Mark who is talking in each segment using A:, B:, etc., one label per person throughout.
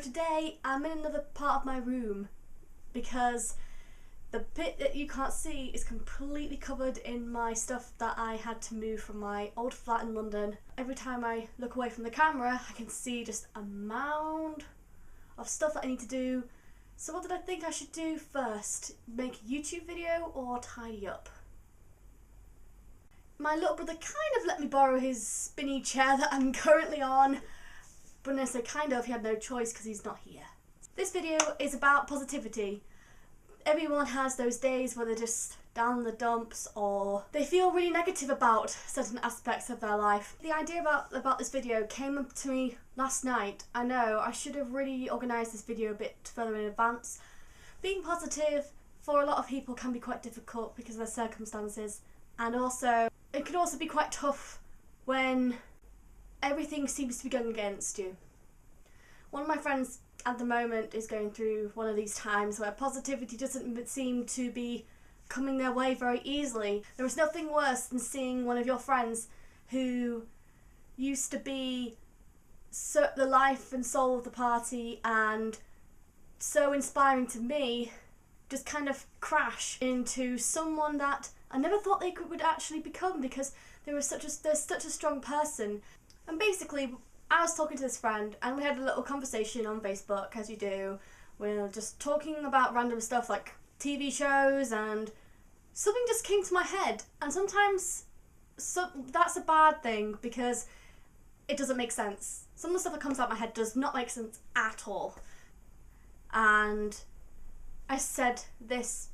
A: Today I'm in another part of my room because the bit that you can't see is completely covered in my stuff that I had to move from my old flat in London. Every time I look away from the camera I can see just a mound of stuff that I need to do. So what did I think I should do first? Make a YouTube video or tidy up? My little brother kind of let me borrow his spinny chair that I'm currently on. But when I say kind of, he had no choice because he's not here. This video is about positivity. Everyone has those days where they're just down in the dumps or they feel really negative about certain aspects of their life. The idea about this video came up to me last night. I know I should have really organised this video a bit further in advance. Being positive for a lot of people can be quite difficult because of their circumstances, and also it can also be quite tough when everything seems to be going against you. One of my friends at the moment is going through one of these times where positivity doesn't seem to be coming their way very easily. There is nothing worse than seeing one of your friends who used to be the life and soul of the party and so inspiring to me just kind of crash into someone that I never thought they would actually become, because they're such a strong person. And basically I was talking to this friend and we had a little conversation on Facebook, as you do. We were just talking about random stuff like TV shows, and something just came to my head. And sometimes that's a bad thing because it doesn't make sense. Some of the stuff that comes out of my head does not make sense at all. And I said this: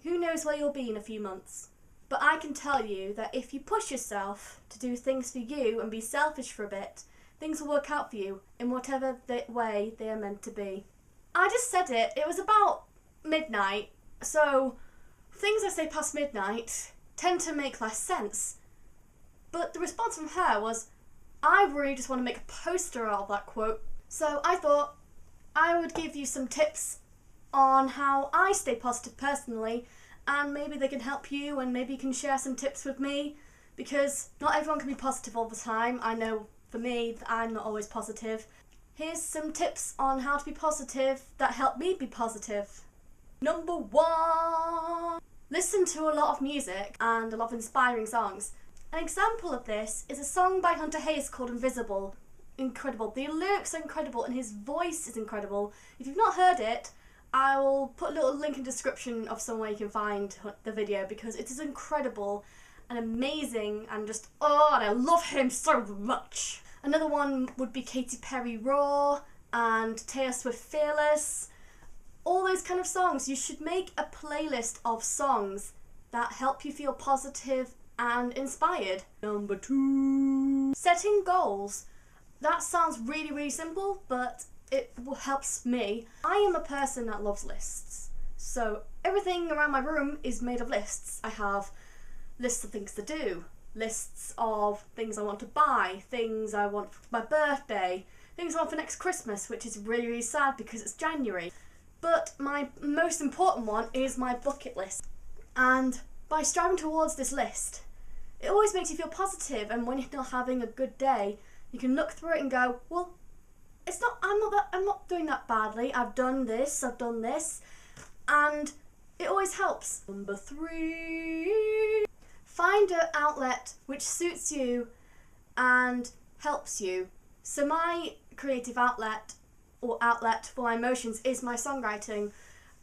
A: who knows where you'll be in a few months? But I can tell you that if you push yourself to do things for you and be selfish for a bit, things will work out for you in whatever way they are meant to be. I just said it. It was about midnight, so things I say past midnight tend to make less sense. But the response from her was, I really just want to make a poster out of that quote. So I thought I would give you some tips on how I stay positive personally, and maybe they can help you, and maybe you can share some tips with me, because not everyone can be positive all the time. I know for me that I'm not always positive. Here's some tips on how to be positive that help me be positive. Number 1, listen to a lot of music and a lot of inspiring songs. An example of this is a song by Hunter Hayes called Invisible. Incredible. The lyrics are incredible and his voice is incredible. If you've not heard it, I will put a little link in the description of somewhere you can find the video, because it is incredible and amazing, and just, and I love him so much. Another one would be Katy Perry Raw and Taylor Swift Fearless. All those kind of songs. You should make a playlist of songs that help you feel positive and inspired. Number 2, setting goals. That sounds really, really simple, but it helps me. I am a person that loves lists. So everything around my room is made of lists. I have lists of things to do, lists of things I want to buy, things I want for my birthday, things I want for next Christmas, which is really, really sad because it's January. But my most important one is my bucket list. And by striving towards this list, it always makes you feel positive, and when you're not having a good day, you can look through it and go, well, I'm not doing that badly. I've done this, and it always helps. Number 3, find an outlet which suits you and helps you. So my creative outlet, or outlet for my emotions, is my songwriting.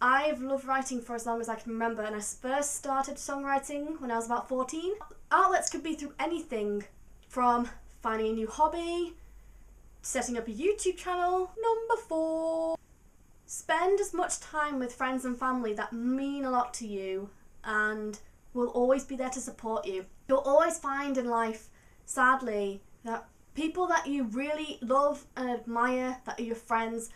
A: I've loved writing for as long as I can remember, and I first started songwriting when I was about 14. Outlets could be through anything, from finding a new hobby, setting up a YouTube channel. Number 4, spend as much time with friends and family that mean a lot to you and will always be there to support you. You'll always find in life, sadly, that people that you really love and admire, that are your friends,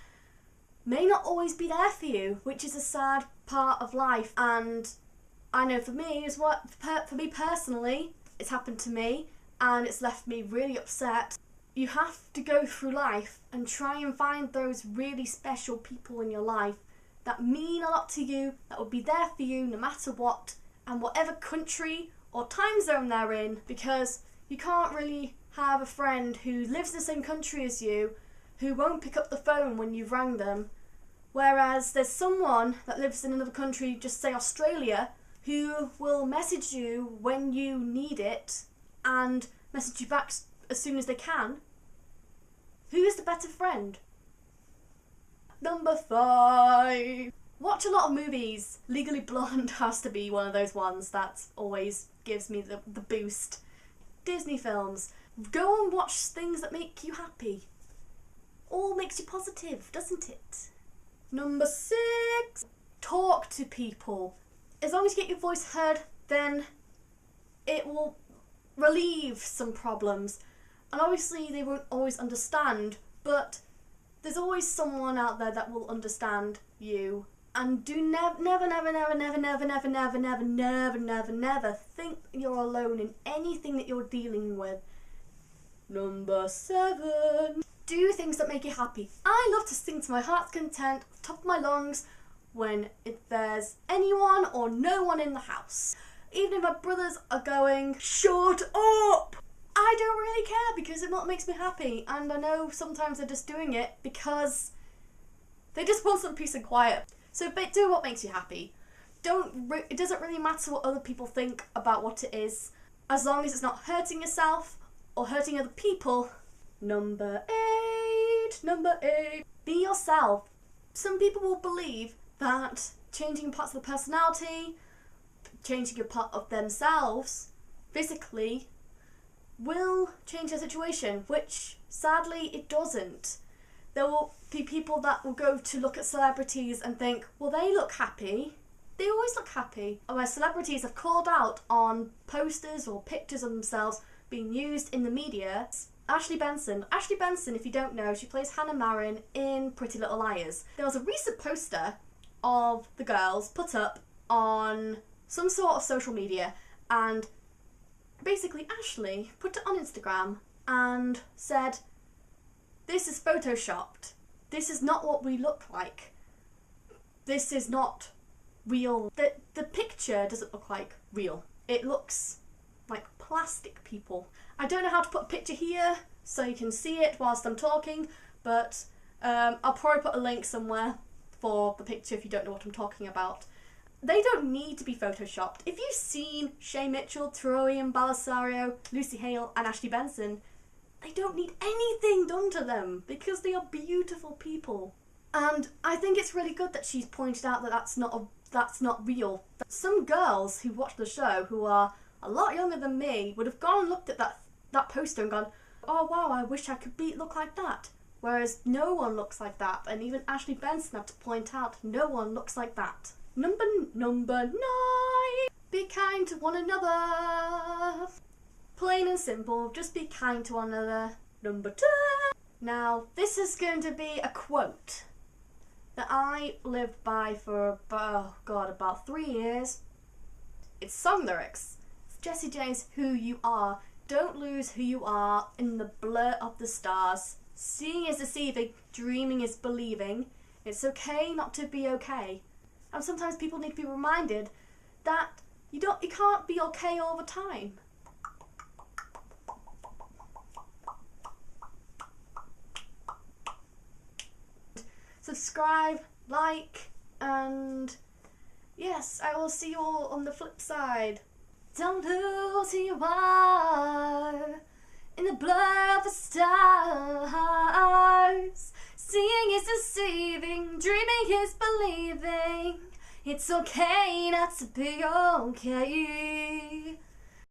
A: may not always be there for you, which is a sad part of life. And I know for me, for me personally, it's happened to me and it's left me really upset. You have to go through life and try and find those really special people in your life that mean a lot to you, that will be there for you no matter what, and whatever country or time zone they're in, because you can't really have a friend who lives in the same country as you, who won't pick up the phone when you've rang them, whereas there's someone that lives in another country, just say Australia, who will message you when you need it and message you back as soon as they can. Who is the better friend? Number 5. Watch a lot of movies. Legally Blonde has to be one of those ones that always gives me the boost. Disney films. Go and watch things that make you happy. All makes you positive, doesn't it? Number 6. Talk to people. As long as you get your voice heard, then it will relieve some problems. And obviously they won't always understand, but there's always someone out there that will understand you. And do never think you're alone in anything that you're dealing with. Number 7. Do things that make you happy. I love to sing to my heart's content, top of my lungs, if there's anyone or no one in the house. Even if my brothers are going, shut up! I don't really care because it makes me happy. And I know sometimes they're just doing it because they just want some peace and quiet. So do what makes you happy. It doesn't really matter what other people think about what it is, as long as it's not hurting yourself or hurting other people. Number 8. Be yourself. Some people will believe that changing parts of the personality, changing a part of themselves physically, will change their situation, which sadly it doesn't. There will be people that will go to look at celebrities and think, well, they look happy. They always look happy. Where celebrities have called out on posters or pictures of themselves being used in the media. Ashley Benson, if you don't know, she plays Hannah Marin in Pretty Little Liars. There was a recent poster of the girls put up on some sort of social media, and basically Ashley put it on Instagram and said, this is photoshopped. This is not what we look like. This is not real. The picture doesn't look like real. It looks like plastic people. I don't know how to put a picture here so you can see it whilst I'm talking, but I'll probably put a link somewhere for the picture if you don't know what I'm talking about. They don't need to be photoshopped. If you've seen Shay Mitchell, Tyroian Balisario, Lucy Hale and Ashley Benson, they don't need anything done to them because they are beautiful people. And I think it's really good that she's pointed out that that's not real. Some girls who watch the show, who are a lot younger than me, would have gone and looked at that poster and gone, oh wow, I wish I could look like that. Whereas no one looks like that, and even Ashley Benson had to point out, no one looks like that. Number 9. Be kind to one another. Plain and simple, just be kind to one another. Number 10. Now, this is going to be a quote that I lived by for, about 3 years. It's song lyrics. It's Jessie J's Who You Are. Don't lose who you are in the blur of the stars. Seeing is deceiving, dreaming is believing. It's okay not to be okay. And sometimes people need to be reminded that you can't be okay all the time. Subscribe, like, and yes, I will see you all on the flip side. Don't lose who you are in the blur of the stars. Seeing is deceiving, dreaming is believing. It's okay not to be okay.